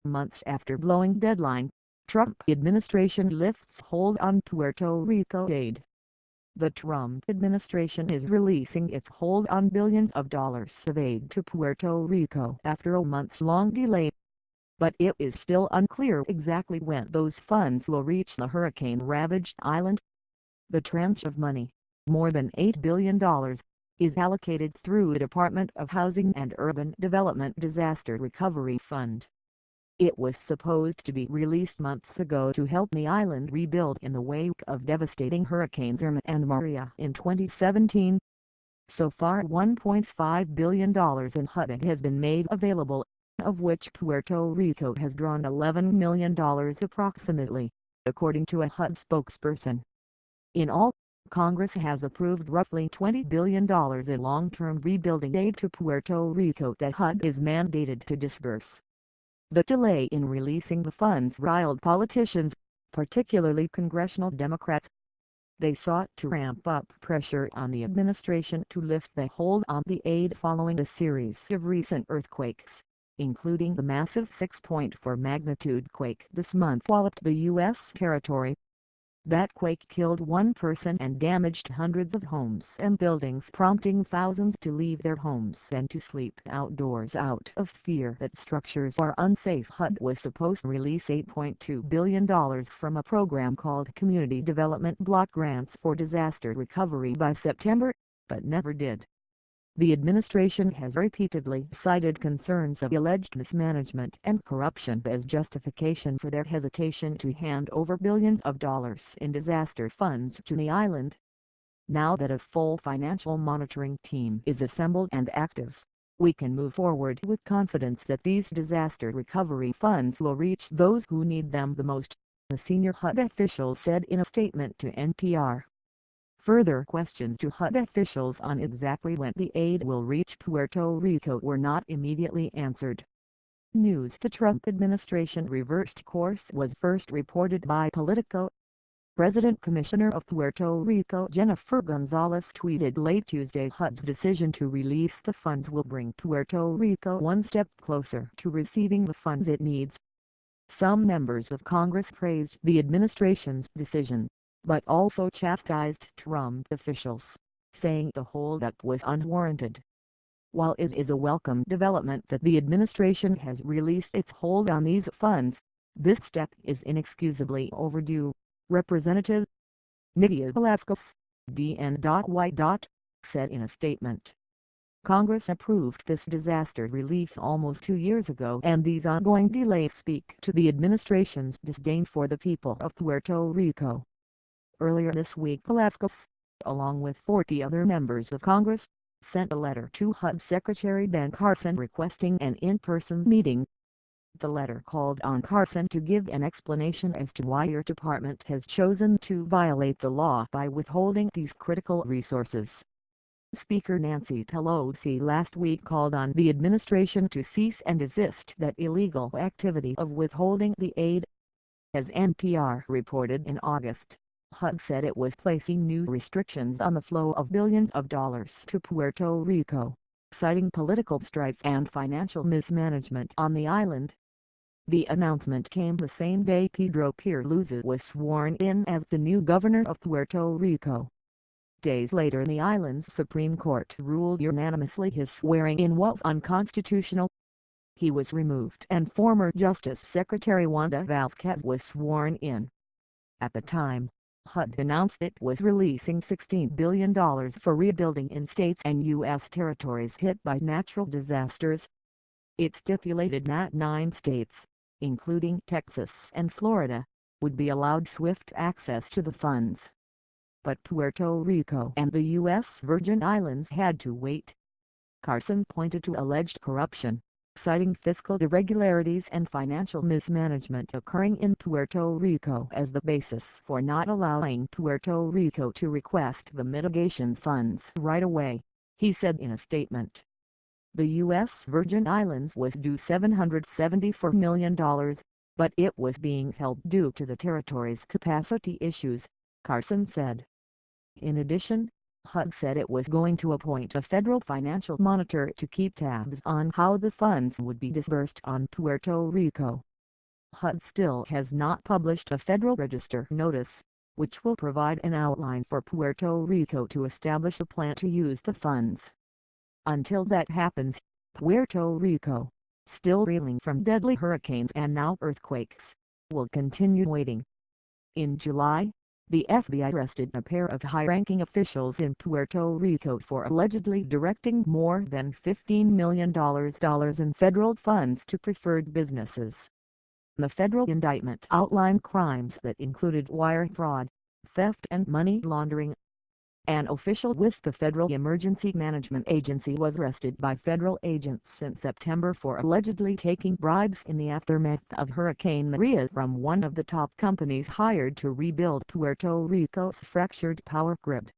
Months after blowing deadline, Trump administration lifts hold on Puerto Rico aid. The Trump administration is releasing its hold on billions of dollars of aid to Puerto Rico after a months-long delay. But it is still unclear exactly when those funds will reach the hurricane-ravaged island. The tranche of money, more than $8 billion, is allocated through the Department of Housing and Urban Development Disaster Recovery Fund. It was supposed to be released months ago to help the island rebuild in the wake of devastating Hurricanes Irma and Maria in 2017. So far $1.5 billion in HUD has been made available, of which Puerto Rico has drawn $11 million approximately, according to a HUD spokesperson. In all, Congress has approved roughly $20 billion in long-term rebuilding aid to Puerto Rico that HUD is mandated to disburse. The delay in releasing the funds riled politicians, particularly congressional Democrats. They sought to ramp up pressure on the administration to lift the hold on the aid following a series of recent earthquakes, including the massive 6.4 magnitude quake this month walloped the U.S. territory. That quake killed one person and damaged hundreds of homes and buildings, prompting thousands to leave their homes and to sleep outdoors out of fear that structures are unsafe. HUD was supposed to release $8.2 billion from a program called Community Development Block Grants for Disaster Recovery by September, but never did. The administration has repeatedly cited concerns of alleged mismanagement and corruption as justification for their hesitation to hand over billions of dollars in disaster funds to the island. Now that a full financial monitoring team is assembled and active, we can move forward with confidence that these disaster recovery funds will reach those who need them the most, a senior HUD official said in a statement to NPR. Further questions to HUD officials on exactly when the aid will reach Puerto Rico were not immediately answered. News the Trump administration reversed course was first reported by Politico. President Commissioner of Puerto Rico Jennifer Gonzalez tweeted late Tuesday HUD's decision to release the funds will bring Puerto Rico one step closer to receiving the funds it needs. Some members of Congress praised the administration's decision, but also chastised Trump officials, saying the holdup was unwarranted. While it is a welcome development that the administration has released its hold on these funds, this step is inexcusably overdue, Representative Nydia Velazquez, DNY, said in a statement. Congress approved this disaster relief almost 2 years ago, and these ongoing delays speak to the administration's disdain for the people of Puerto Rico. Earlier this week Velazquez, along with 40 other members of Congress, sent a letter to HUD Secretary Ben Carson requesting an in-person meeting. The letter called on Carson to give an explanation as to why your department has chosen to violate the law by withholding these critical resources. Speaker Nancy Pelosi last week called on the administration to cease and desist that illegal activity of withholding the aid. As NPR reported in August, HUD said it was placing new restrictions on the flow of billions of dollars to Puerto Rico, citing political strife and financial mismanagement on the island. The announcement came the same day Pedro Pierluisi was sworn in as the new governor of Puerto Rico. Days later the island's Supreme Court ruled unanimously his swearing-in was unconstitutional. He was removed and former Justice Secretary Wanda Vazquez was sworn in. At the time, HUD announced it was releasing $16 billion for rebuilding in states and U.S. territories hit by natural disasters. It stipulated that 9 states, including Texas and Florida, would be allowed swift access to the funds. But Puerto Rico and the U.S. Virgin Islands had to wait. Carson pointed to alleged corruption, citing fiscal irregularities and financial mismanagement occurring in Puerto Rico as the basis for not allowing Puerto Rico to request the mitigation funds right away, he said in a statement. The U.S. Virgin Islands was due $774 million, but it was being held due to the territory's capacity issues, Carson said. In addition, HUD said it was going to appoint a federal financial monitor to keep tabs on how the funds would be disbursed on Puerto Rico. HUD still has not published a Federal Register notice, which will provide an outline for Puerto Rico to establish a plan to use the funds. Until that happens, Puerto Rico, still reeling from deadly hurricanes and now earthquakes, will continue waiting. In July, the FBI arrested a pair of high-ranking officials in Puerto Rico for allegedly directing more than $15 million in federal funds to preferred businesses. The federal indictment outlined crimes that included wire fraud, theft and money laundering. An official with the Federal Emergency Management Agency was arrested by federal agents in September for allegedly taking bribes in the aftermath of Hurricane Maria from one of the top companies hired to rebuild Puerto Rico's fractured power grid.